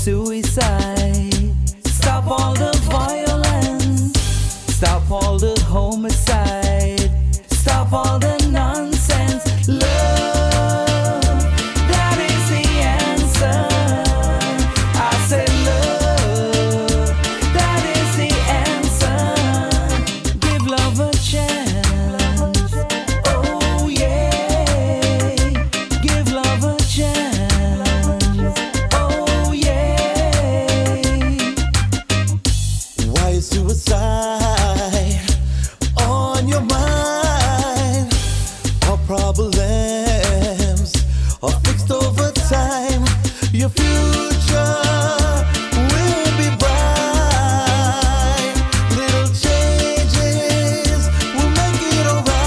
suicide. Stop all the violence. Stop all the homicide. Stop all the nonsense. Love, that is the answer. I said love, that is the answer. Give love a chance. Oh yeah, give love a chance. Oh yeah. Why is suicide on your mind? Our problems are fixed over time. Your future will be bright. Little changes will make it alright.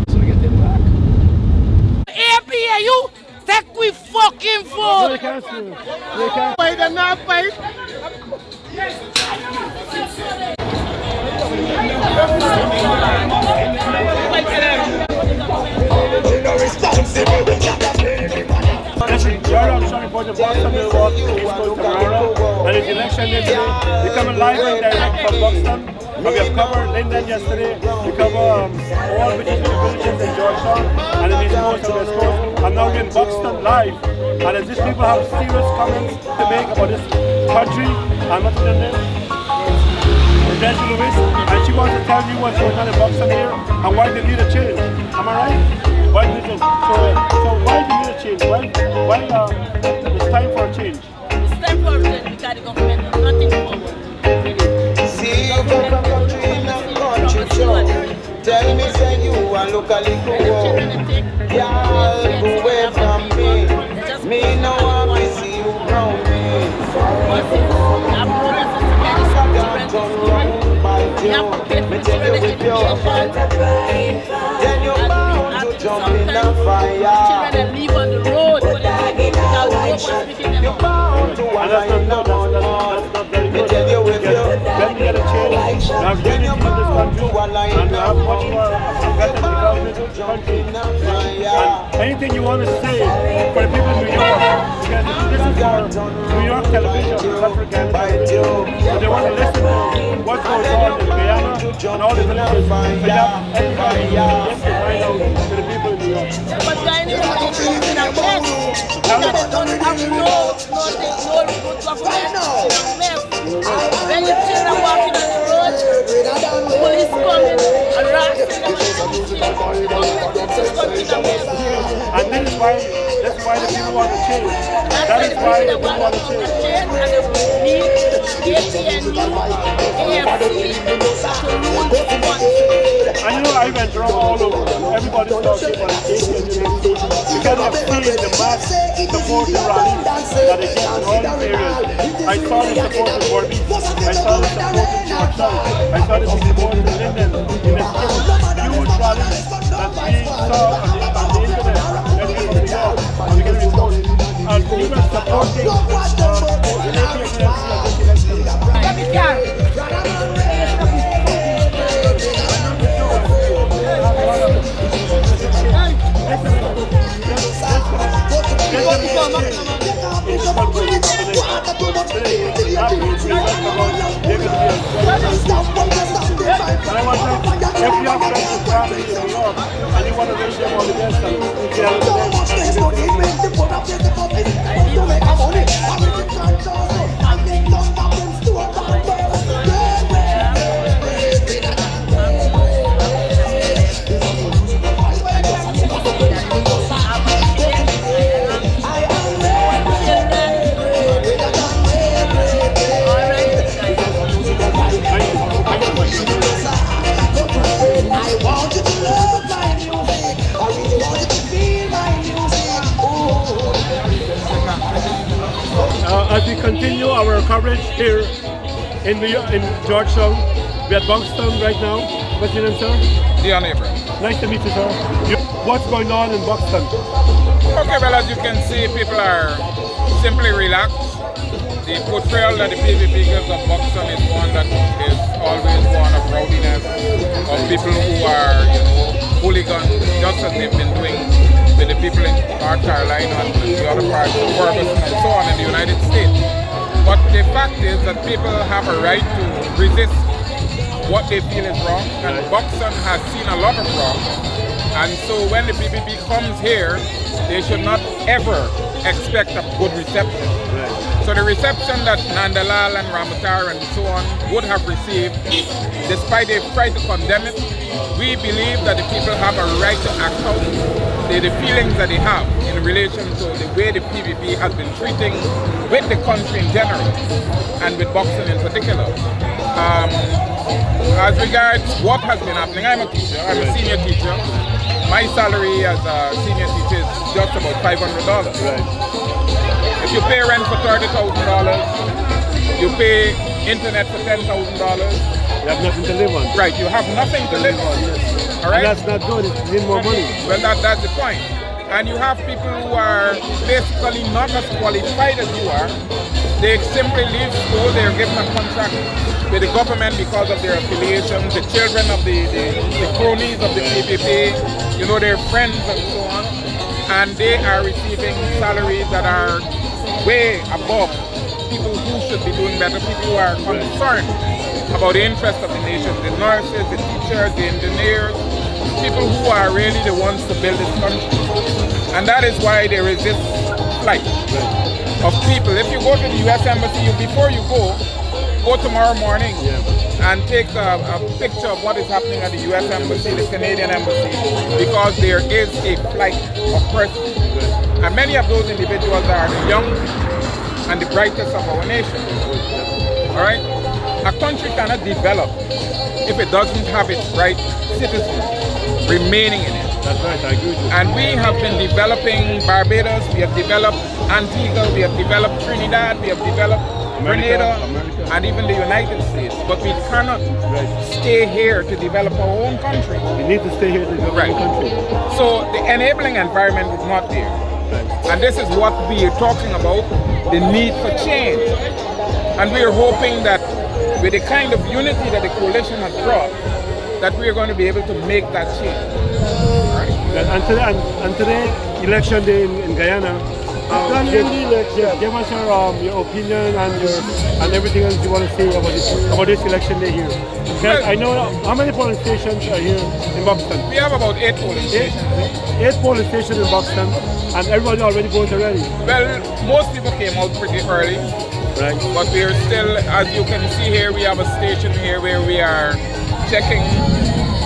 So we get them back. APA, you take we fucking food. They can't see. They can't. Fight and not fight. Listen, I'm sorry for the Buxton will walk to East Coast tomorrow, and it's election day today. We come live and direct from Buxton. And we have covered Linden yesterday. We cover all villages in Georgetown and in East Coast and West Coast. And now we're in Buxton live. And as these people have serious comments to make about this country, and what's her name? Jesse Lewis, and she wants to tell you what's going on in Buxton here and why they need a change. Am I right? Why do you, so why do you need a change? Why it's time for a change? It's time for a change because the government is nothing forward. See you from the country in the country show. Tell me say you are locally cool. Y'all go away from me. Me no want to see you around me. Me tell you with your fun. Then you're bound to jump in the fire. Children leave on the road. You're bound to wander in the mud. Me tell you with your When we get a change, we have unity in this country, and we have much more better development in this country. And anything you want to say for the people in New York, because this is for New York television, South African television, so they want to listen to what's going on in Guyana and all the villages. So you have everybody listen right now to the people in New York. But Guyana is in a mess. They don't have no good government. When the children walking on the road, police coming, harassing them, and this is why the people want to change. That is why the people want to change. And they need APN, AFC to rule this country. And you know, I went around all over. Everybody's talking about the APN because I've seen the mass support rallies that they get in all these areas. I saw the support in Bordeaux. I saw the support in Georgetown. I saw the support in Linden. In the huge rallies that we saw on the internet. Everybody go. And we get a report. And we were supporting the if you have friends and family in New York and you want to raise them all the best and as we continue our coverage here in Georgetown, we're at Buxton right now. What's your name, sir? Dear neighbor. Nice to meet you, sir. What's going on in Buxton? Okay, well, as you can see, people are simply relaxed. The portrayal that the PVP gives of Buxton is one that is always one of rowdiness, of people who are, hooligans, just as they've been doing with the people in North Carolina and the other parts of Buxton and so on in the United States. But the fact is that people have a right to resist what they feel is wrong, and Buxton has seen a lot of wrong. And so when the PPP comes here, they should not ever expect a good reception. So the reception that Nandalal and Ramatar and so on would have received, despite they try to condemn it, we believe that the people have a right to act out the feelings that they have in relation to the way the PPP has been treating with the country in general and with Buxton in particular. As regards what has been happening, I'm a teacher, I'm a senior teacher. My salary as a senior teacher is just about $500. If you pay rent for $30,000, you pay internet for $10,000. You have nothing to live on. Right, you have nothing to live on. Yes. All right? And that's not good, you need more money. Well, that's the point. And you have people who are basically not as qualified as you are. They simply leave school, they're given a contract with the government because of their affiliations, the children of the cronies of the PPP, you know, their friends and so on. And they are receiving salaries that are way above people who should be doing better, people who are concerned about the interest of the nation, the nurses, the teachers, the engineers, people who are really the ones to build this country. And that is why there is this flight of people. If you go to the U.S. Embassy, before you go tomorrow morning and take a picture of what is happening at the U.S. Embassy, the Canadian Embassy, because there is a flight of persons. And many of those individuals are the young and the brightest of our nation. All right? A country cannot develop if it doesn't have its right citizens remaining in it. That's right, I agree with you. And we have been developing Barbados, we have developed Antigua, we have developed Trinidad, we have developed Grenada, and even the United States. But we cannot stay here to develop our own country. We need to stay here to develop our country. So the enabling environment is not there. And this is what we are talking about, the need for change. And we are hoping that with the kind of unity that the coalition has brought, that we are going to be able to make that change. And today, election day in Guyana, give us your opinion and everything else you want to say about this election day here. Because I know how many polling stations are here in Buxton? We have about 8 polling stations. 8 polling stations in Buxton, and everybody already voted already. Well, most people came out pretty early. Right. But we are still, as you can see here, we have a station here where we are checking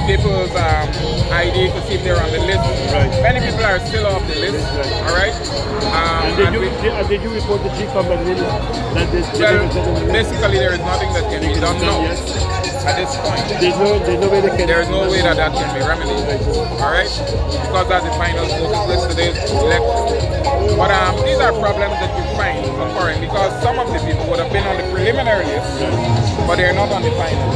people's ID to see if they're on the list. Right. Many people are still off the list. Right. All right. And did you report the GCOM that basically there is nothing that can be done now. At this point, there's no way they can. There is no way that can be remedied. All right, because that's the final voting list today's election. But these are problems that you find occurring because some of the people would have been on the preliminary list, but they're not on the final.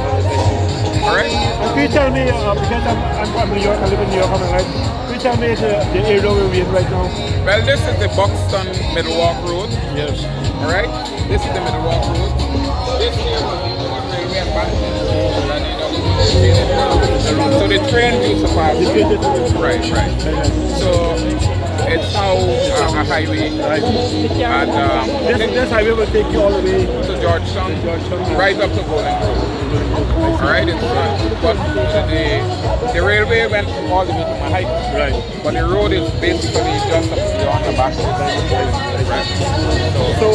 All right. And can you tell me, because I'm from New York, I live in New York, right? Can you tell me the area where we're in right now? Well, this is the Buxton Middle Walk Road. Yes. All right. This is the Middle Walk Road. This here was the railway embankment. So the train used to pass. Right. So it's now a highway. Right. And this highway will take you all the way to Georgetown, right up to Golden Grove. Alright, it's but the railway went all the way to Mahaica. Right. But the road is basically just up beyond the back. Right. So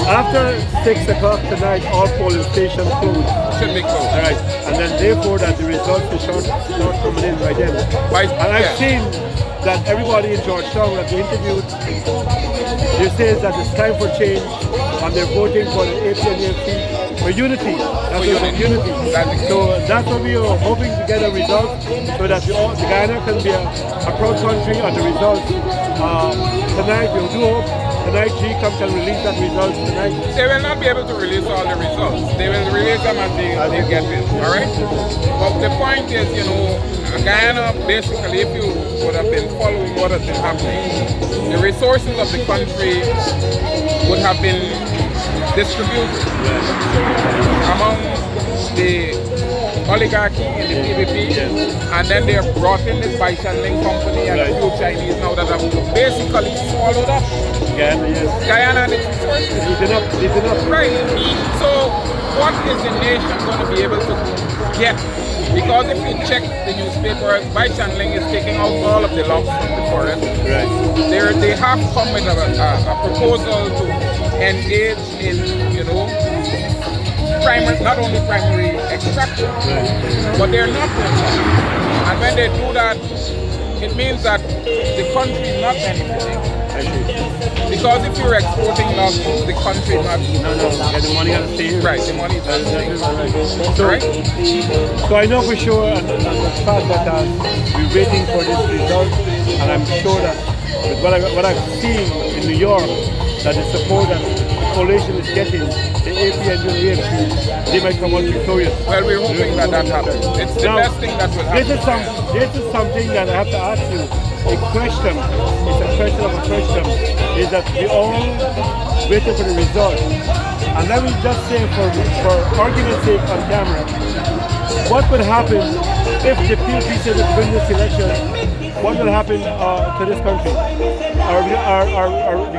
after 6 o'clock tonight, all polling stations closed. Should be closed. Alright. And then therefore that the results will start coming in by then. And I've seen that everybody in Georgetown that we interviewed, they say that it's time for change and they're voting for the APNFP. For unity. That's unity. So that's what we are hoping to get a result so that the Guyana can be a proud country on the results. Tonight we do hope tonight GCOM can release that result tonight. They will not be able to release all the results. They will release them as they get it. Alright? But the point is, you know, Guyana, basically, if you would have been following what has been happening, the resources of the country would have been distributed among the oligarchy in the PPP, and then they have brought in this Buxton company and a few Chinese now that have basically swallowed up Guyana and its resources. Eaten up. Right. So what is the nation going to be able to get? Because if you check the newspapers, Buxton is taking out all of the logs from the forest. Right. They have come with a proposal to engage in, you know, not only primary extraction, but they're not doing that. And when they do that, it means that the country is not benefiting. Because if you're exporting logs, the country is not. No, the money has to stay here. Right, the money is not staying. So I know for sure, and the fact that we're waiting for this result, and I'm sure that with what I've seen in New York, that the support that the coalition is getting, the AP and the AFC, they might come out victorious. Well, we're hoping that happens. It's the best thing that will happen. This is something that I have to ask you. A question, it's a question of a question, is that we all waiting for the result. And let me just say, for argument's sake on camera, what would happen if the PPP said to win this election? What will happen to this country? Are the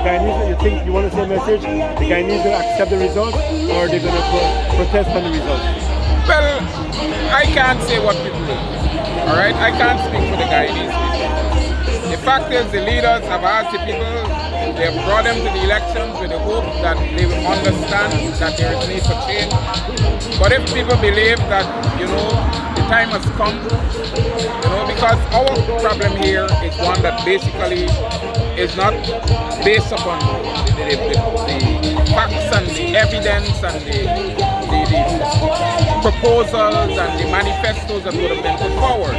Guyanese, you think, you want to say a message, the Guyanese will accept the result, or are they going to protest on the result? Well, I can't say what people will. All right, I can't speak for the Guyanese people. The fact is, the leaders have asked the people, they have brought them to the elections with the hope that they will understand that there is need for change. But if people believe that, you know, the time has come, you know, because our problem here is one that basically is not based upon the facts and the evidence and the proposals and the manifestos that would have been put forward.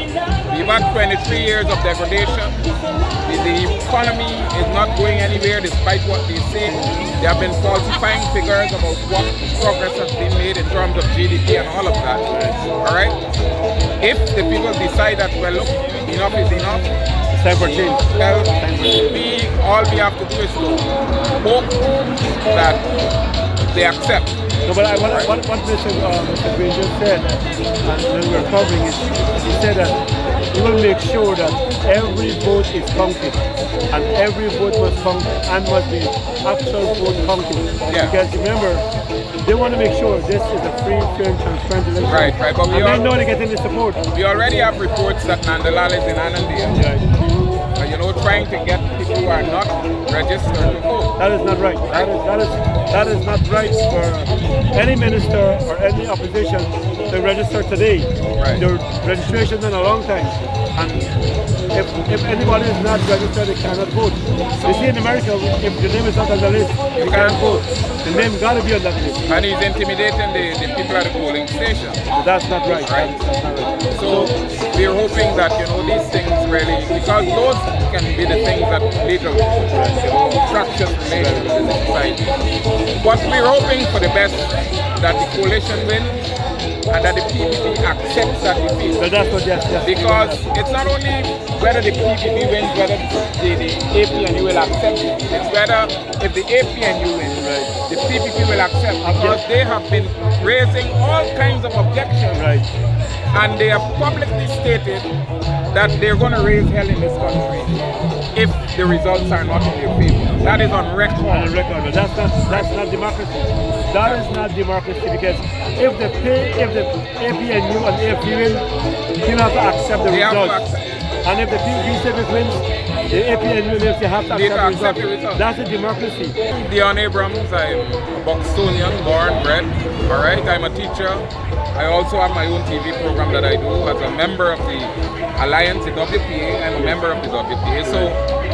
We've had 23 years of degradation. The economy is not going anywhere despite what they say. They have been falsifying figures about what progress has been made in terms of GDP and all of that. All right? If the people decide that, well, look, enough is enough, well, all we have to do is to hope that they accept. No, but what Mr. Green just said, and when we were covering it, he said that he will make sure that every vote is counted, and every vote must count and must be actual vote counted. Yeah. Because remember, they want to make sure this is a free, fair, and transparent election. Right, but we and they know they're getting the support. We already have reports that Nandalal is in Anandia. You know, trying to get people who are not registered to vote. That is not right. That is not right for any minister or any opposition to register today. Right. Their registration is in a long time. And if anybody is not registered, they cannot vote. You see in America, if your name is not on the list, you can't vote. The name got to be on that list. And he's intimidating the people at the polling station. That's not right. That's not right. So we're hoping that, you know, these things really, because those can be the things that lead to, you know, fractious relations in the society. But we're hoping for the best, that the coalition wins, and that the PPP accepts that defeat. So that's what, yes. Because it's not only whether the PPP wins, whether the AP and you will accept it. It's whether if the AP and you win, the PPP will accept, because they have been raising all kinds of objections. Right. And they have publicly stated that they're going to raise hell in this country if the results are not in their favor. That is on record. On record, but that's not democracy. That is not democracy, because if the APNU and AFP win, you have to accept the results. And if the PPP wins, the APNU and AFP have to accept the results. That's a democracy. Dion Abrams, I'm Buxtonian, born, bred. All right, I'm a teacher. I also have my own TV program that I do as a member of the Alliance, the WPA. I'm a member of the WPA. So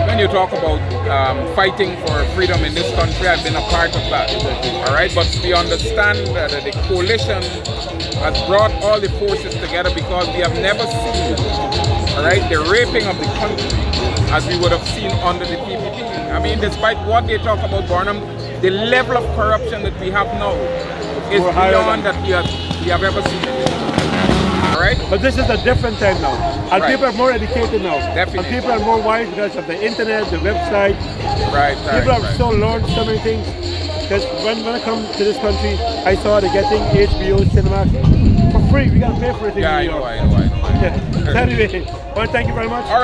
when you talk about fighting for freedom in this country, I've been a part of that. All right, but we understand that the coalition has brought all the forces together, because we have never seen, all right, the raping of the country as we would have seen under the PPP. I mean, despite what they talk about Burnham, the level of corruption that we have now is beyond that we have ever seen. All right? But this is a different time now. And people are more educated now. Definitely. And people are more wise because of the internet, the website. People have so learned so many things. Because when I come to this country, I saw they're getting HBO Cinemax for free. We gotta pay for it in New York. I know. Yeah. So anyway, well, thank you very much. All right.